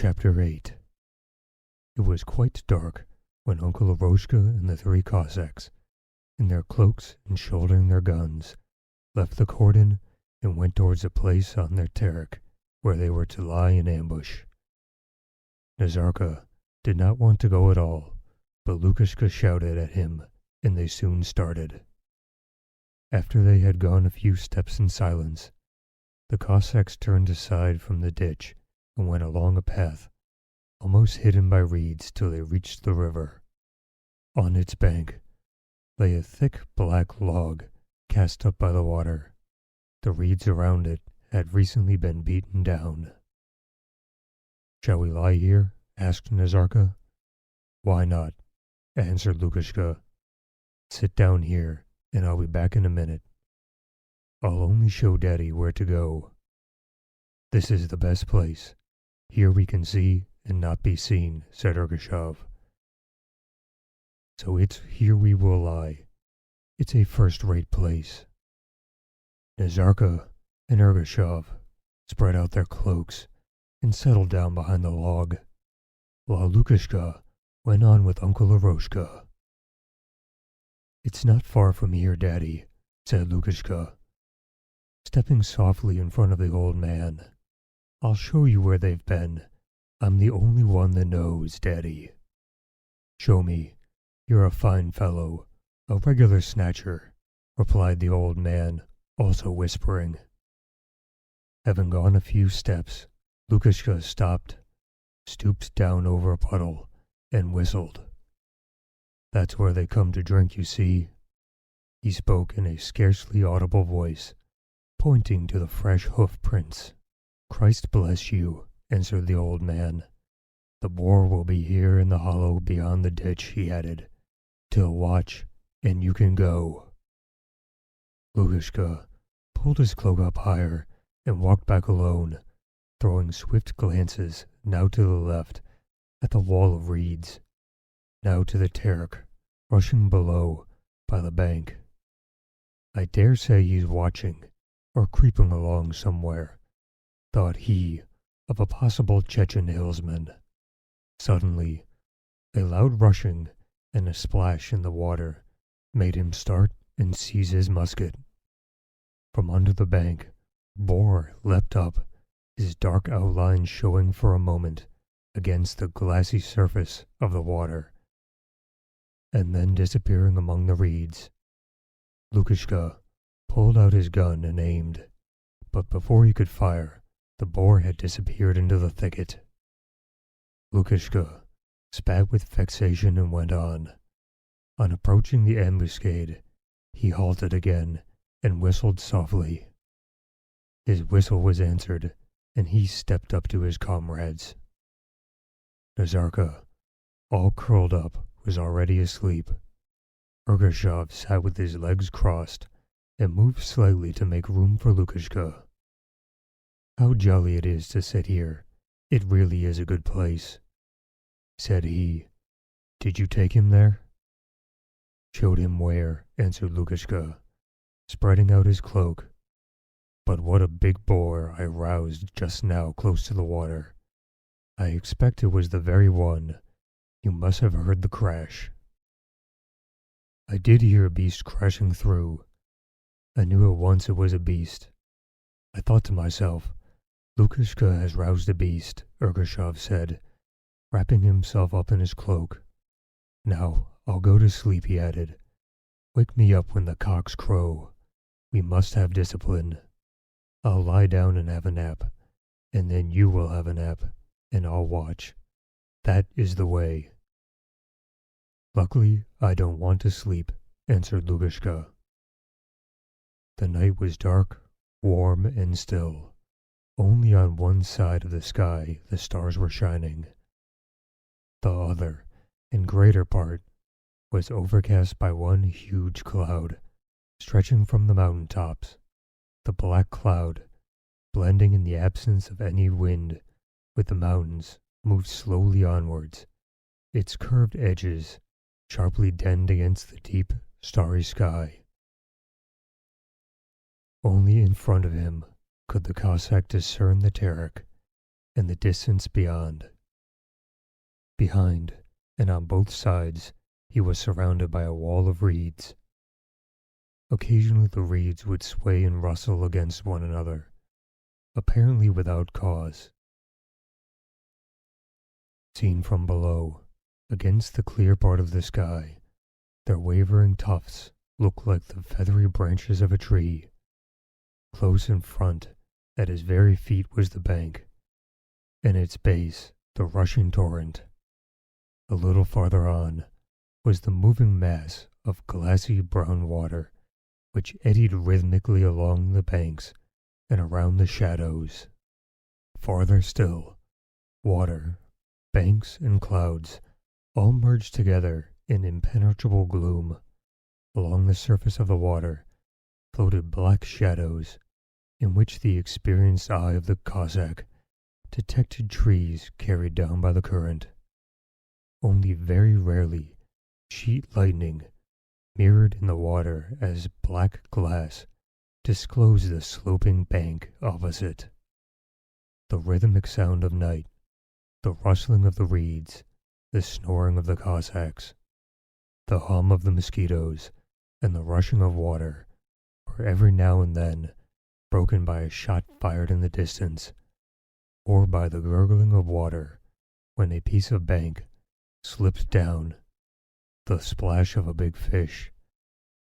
Chapter 8. It was quite dark when Uncle Eroshka and the 3 Cossacks, in their cloaks and shouldering their guns, left the cordon and went towards a place on their terek where they were to lie in ambush. Nazarka did not want to go at all, but Lukashka shouted at him, and they soon started. After they had gone a few steps in silence, the Cossacks turned aside from the ditch and went along a path, almost hidden by reeds, till they reached the river. On its bank lay a thick black log cast up by the water. The reeds around it had recently been beaten down. "Shall we lie here?" asked Nazarka. "Why not?" answered Lukashka. "Sit down here, and I'll be back in a minute. I'll only show Daddy where to go. This is the best place. Here we can see and not be seen," said Ergushov. "So it's here we will lie. It's a first-rate place." Nazarka and Ergushov spread out their cloaks and settled down behind the log, while Lukashka went on with Uncle Eroshka. "It's not far from here, Daddy," said Lukashka, stepping softly in front of the old man. "I'll show you where they've been. I'm the only one that knows, Daddy." "Show me. You're a fine fellow, a regular snatcher," replied the old man, also whispering. Having gone a few steps, Lukashka stopped, stooped down over a puddle, and whistled. "That's where they come to drink, you see." He spoke in a scarcely audible voice, pointing to the fresh hoof prints. "Christ bless you," answered the old man. "The boar will be here in the hollow beyond the ditch," he added. "Till watch, and you can go." Lukashka pulled his cloak up higher and walked back alone, throwing swift glances now to the left at the wall of reeds, now to the terek rushing below by the bank. "I dare say he's watching, or creeping along somewhere," thought he of a possible Chechen hillsman. Suddenly, a loud rushing and a splash in the water made him start and seize his musket. From under the bank, Boar leapt up, his dark outline showing for a moment against the glassy surface of the water, and then disappearing among the reeds. Lukashka pulled out his gun and aimed, but before he could fire, the boar had disappeared into the thicket. Lukashka spat with vexation and went on. On approaching the ambuscade, he halted again and whistled softly. His whistle was answered, and he stepped up to his comrades. Nazarka, all curled up, was already asleep. Ergushov sat with his legs crossed and moved slightly to make room for Lukashka. "How jolly it is to sit here. It really is a good place," said he. "Did you take him there?" "Showed him where," answered Lukashka, spreading out his cloak. "But what a big boar I roused just now close to the water. I expect it was the very one. You must have heard the crash." "I did hear a beast crashing through. I knew at once it was a beast. I thought to myself, Lukashka has roused a beast," Ergushov said, wrapping himself up in his cloak. "Now I'll go to sleep," he added. "Wake me up when the cocks crow. We must have discipline. I'll lie down and have a nap, and then you will have a nap, and I'll watch. That is the way." "Luckily, I don't want to sleep," answered Lukashka. The night was dark, warm, and still. Only on one side of the sky the stars were shining. The other, and greater part, was overcast by one huge cloud, stretching from the mountain tops. The black cloud, blending in the absence of any wind with the mountains, moved slowly onwards, its curved edges sharply denned against the deep, starry sky. Only in front of him could the Cossack discern the terek, and the distance beyond. Behind, and on both sides, he was surrounded by a wall of reeds. Occasionally the reeds would sway and rustle against one another, apparently without cause. Seen from below, against the clear part of the sky, their wavering tufts looked like the feathery branches of a tree. Close in front, at his very feet was the bank, and its base the rushing torrent. A little farther on was the moving mass of glassy brown water, which eddied rhythmically along the banks and around the shadows. Farther still, water, banks, and clouds all merged together in impenetrable gloom. Along the surface of the water floated black shadows, in which the experienced eye of the Cossack detected trees carried down by the current. Only very rarely sheet lightning, mirrored in the water as black glass, disclosed the sloping bank opposite. The rhythmic sound of night, the rustling of the reeds, the snoring of the Cossacks, the hum of the mosquitoes, and the rushing of water were every now and then broken by a shot fired in the distance, or by the gurgling of water when a piece of bank slipped down, the splash of a big fish,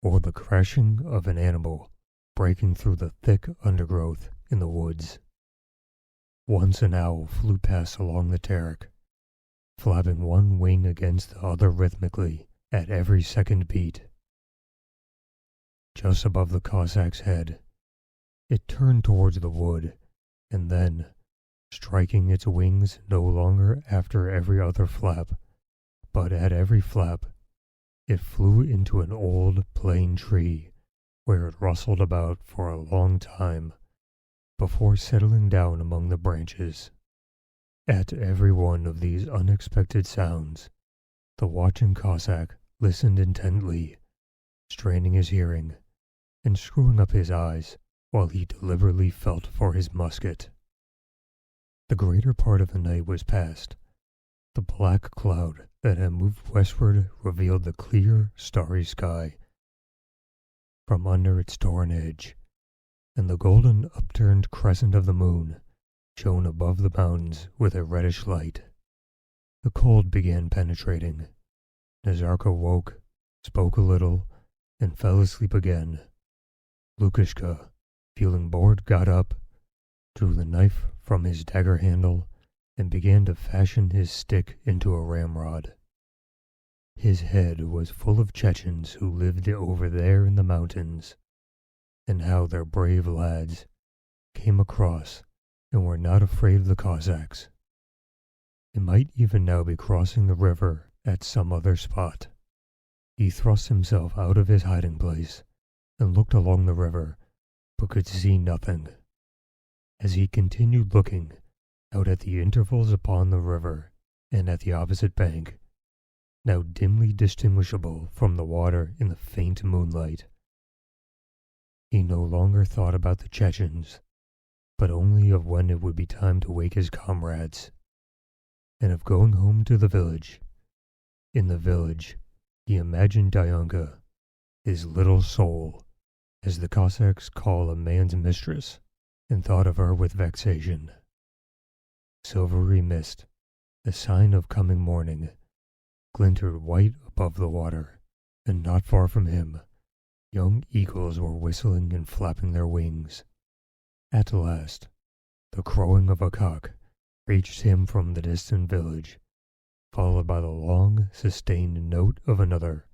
or the crashing of an animal breaking through the thick undergrowth in the woods. Once an owl flew past along the terek, flapping one wing against the other rhythmically at every second beat. Just above the Cossack's head, it turned towards the wood, and then, striking its wings no longer after every other flap, but at every flap, it flew into an old plane tree, where it rustled about for a long time, before settling down among the branches. At every one of these unexpected sounds, the watching Cossack listened intently, straining his hearing, and screwing up his eyes while he deliberately felt for his musket. The greater part of the night was past. The black cloud that had moved westward revealed the clear, starry sky from under its torn edge, and the golden upturned crescent of the moon shone above the mountains with a reddish light. The cold began penetrating. Nazarka woke, spoke a little, and fell asleep again. Lukashka, feeling bored, got up, drew the knife from his dagger handle, and began to fashion his stick into a ramrod. His head was full of Chechens who lived over there in the mountains, and how their brave lads came across and were not afraid of the Cossacks. It might even now be crossing the river at some other spot. He thrust himself out of his hiding place and looked along the river, but could see nothing. As he continued looking out at the intervals upon the river and at the opposite bank, now dimly distinguishable from the water in the faint moonlight, he no longer thought about the Chechens, but only of when it would be time to wake his comrades, and of going home to the village. In the village, he imagined Dyanka, his little soul, as the Cossacks call a man's mistress, and thought of her with vexation. Silvery mist, a sign of coming morning, glinted white above the water, and not far from him, young eagles were whistling and flapping their wings. At last, the crowing of a cock reached him from the distant village, followed by the long, sustained note of another,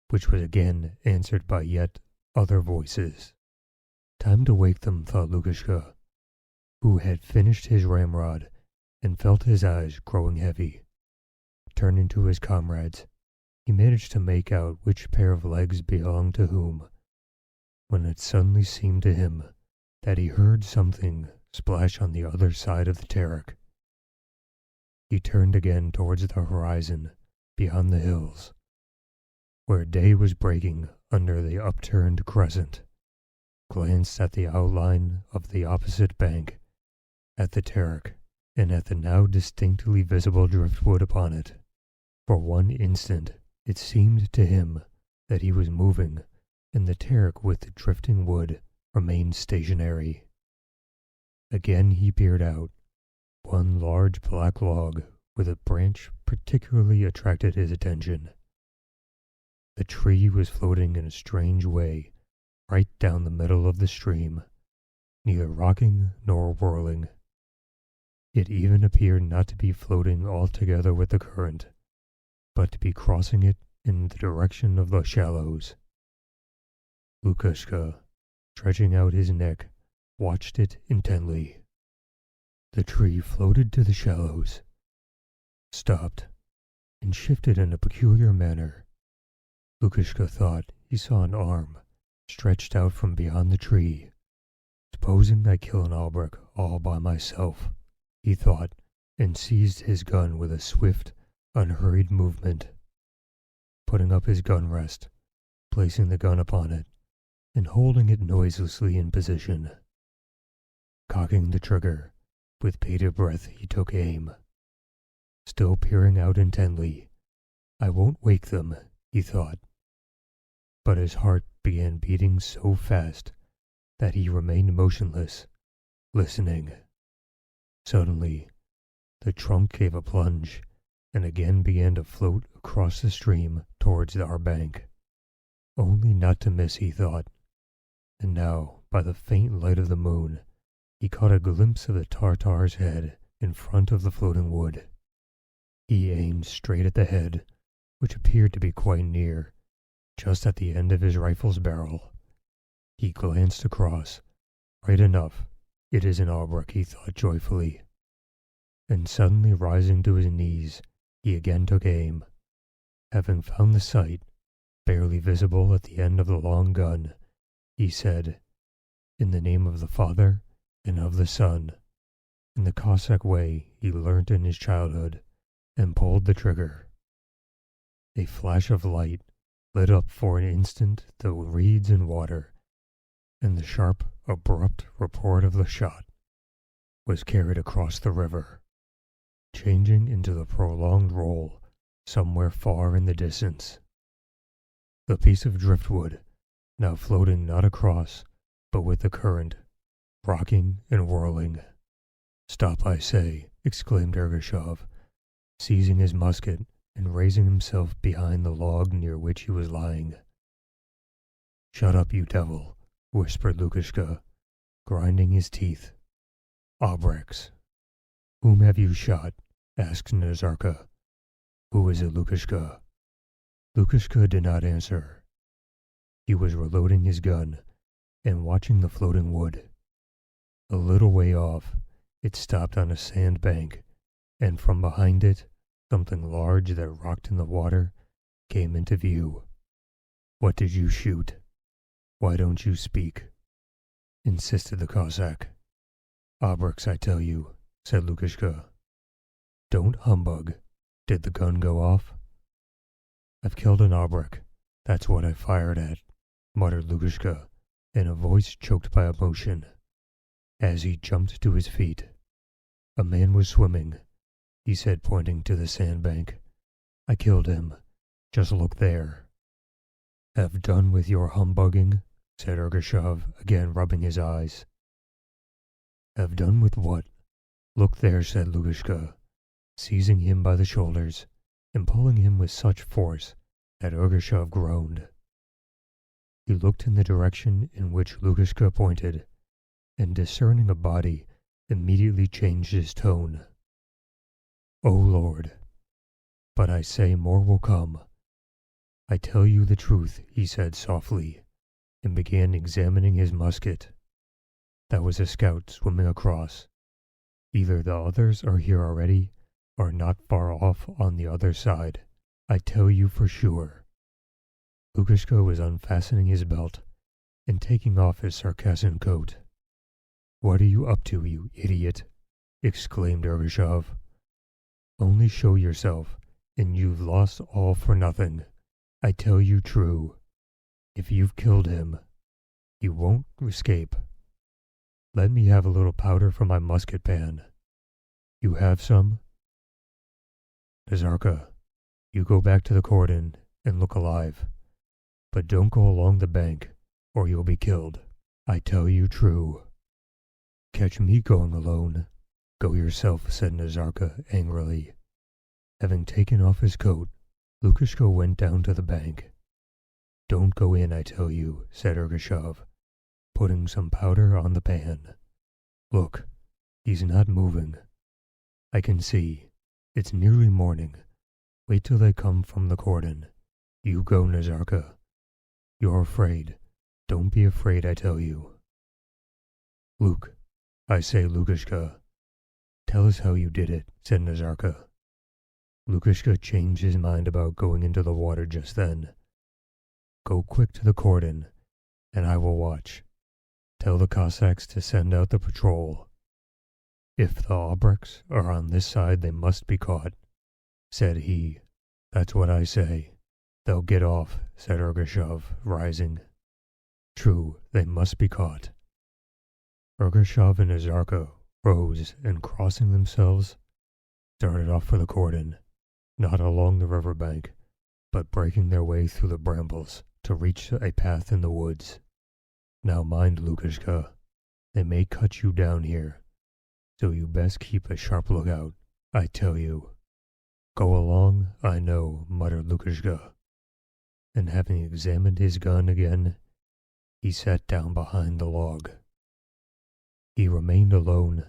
which was again answered by yet other voices. Time to wake them, thought Lukashka, who had finished his ramrod and felt his eyes growing heavy. Turning to his comrades, he managed to make out which pair of legs belonged to whom, when it suddenly seemed to him that he heard something splash on the other side of the terek. He turned again towards the horizon beyond the hills, where day was breaking under the upturned crescent, glanced at the outline of the opposite bank, at the terek, and at the now distinctly visible driftwood upon it. For one instant it seemed to him that he was moving, and the Terek with the drifting wood remained stationary. Again he peered out. One large black log with a branch particularly attracted his attention. The tree was floating in a strange way right down the middle of the stream, neither rocking nor whirling. It even appeared not to be floating altogether with the current, but to be crossing it in the direction of the shallows. Lukushka, stretching out his neck, watched it intently. The tree floated to the shallows, stopped, and shifted in a peculiar manner. Lukushka thought he saw an arm stretched out from beyond the tree. Supposing I kill an Albrecht all by myself, he thought, and seized his gun with a swift, unhurried movement. Putting up his gun rest, placing the gun upon it, and holding it noiselessly in position. Cocking the trigger, with bated breath he took aim. Still peering out intently. I won't wake them, he thought. But his heart began beating so fast that he remained motionless, listening. Suddenly, the trunk gave a plunge and again began to float across the stream towards our bank. Only not to miss, he thought. And now, by the faint light of the moon, he caught a glimpse of the Tartar's head in front of the floating wood. He aimed straight at the head, which appeared to be quite near, just at the end of his rifle's barrel. He glanced across. Right enough, it is an Albrecht, he thought joyfully. And suddenly rising to his knees, he again took aim. Having found the sight, barely visible at the end of the long gun, he said, in the name of the Father and of the Son, in the Cossack way he learnt in his childhood, and pulled the trigger. A flash of light lit up for an instant the reeds and water, and the sharp, abrupt report of the shot was carried across the river, changing into the prolonged roll somewhere far in the distance. The piece of driftwood, now floating not across, but with the current, rocking and whirling. "Stop, I say," exclaimed Ergushov, seizing his musket and raising himself behind the log near which he was lying. "Shut up, you devil," whispered Lukushka, grinding his teeth. "Albrechts." "Whom have you shot?" asked Nazarka. "Who is it, Lukushka?" Lukushka did not answer. He was reloading his gun and watching the floating wood. A little way off, it stopped on a sand bank, and from behind it, something large that rocked in the water came into view. "What did you shoot? Why don't you speak?" insisted the Cossack. "Albrechts, I tell you," said Lukushka. "Don't humbug. Did the gun go off?" "I've killed an Albrecht. That's what I fired at," muttered Lukushka, in a voice choked by emotion, as he jumped to his feet. "A man was swimming," he said, pointing to the sandbank. "I killed him. Just look there." "Have done with your humbugging," said Ergushov, again rubbing his eyes. "Have done with what?" "Look there," said Lukushka, seizing him by the shoulders and pulling him with such force that Ergushov groaned. He looked in the direction in which Lukushka pointed, and discerning a body, immediately changed his tone. "O Lord! But I say more will come. I tell you the truth," he said softly, and began examining his musket. "That was a scout swimming across. Either the others are here already, or not far off on the other side. I tell you for sure." Lukushka was unfastening his belt and taking off his Circassian coat. "What are you up to, you idiot?" exclaimed Ergushov. "Only show yourself, and you've lost all for nothing. I tell you true. If you've killed him, you won't escape. Let me have a little powder from my musket pan." You have some? Nazarka, you go back to the cordon and look alive. But don't go along the bank, or you'll be killed. I tell you true. Catch me going alone. Go yourself, said Nazarka angrily. Having taken off his coat, Lukashka went down to the bank. Don't go in, I tell you, said Ergushov, putting some powder on the pan. Look, he's not moving. I can see. It's nearly morning. Wait till they come from the cordon. You go, Nazarka. You're afraid. Don't be afraid, I tell you. Luke, I say, Lukashka. Tell us how you did it, said Nazarka. Lukashka changed his mind about going into the water just then. Go quick to the cordon, and I will watch. Tell the Cossacks to send out the patrol. If the Obreks are on this side, they must be caught, said he. That's what I say. They'll get off, said Ergushov, rising. True, they must be caught. Ergushov and Nazarka rose and, crossing themselves, started off for the cordon, not along the river bank, but breaking their way through the brambles to reach a path in the woods. Now mind, Lukashka, they may cut you down here, so you best keep a sharp lookout, I tell you. Go along, I know, muttered Lukashka, and having examined his gun again, he sat down behind the log. He remained alone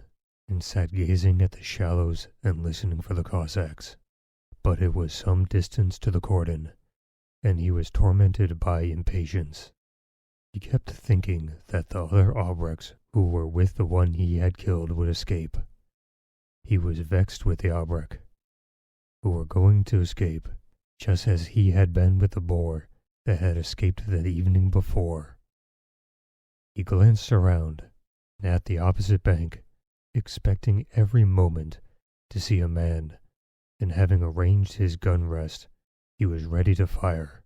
and sat gazing at the shallows and listening for the Cossacks. But it was some distance to the cordon, and he was tormented by impatience. He kept thinking that the other Obreks who were with the one he had killed would escape. He was vexed with the Obrek, who were going to escape, just as he had been with the boar that had escaped the evening before. He glanced around, and at the opposite bank, expecting every moment to see a man, and having arranged his gun rest, he was ready to fire.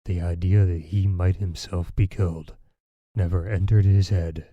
The idea that he might himself be killed never entered his head.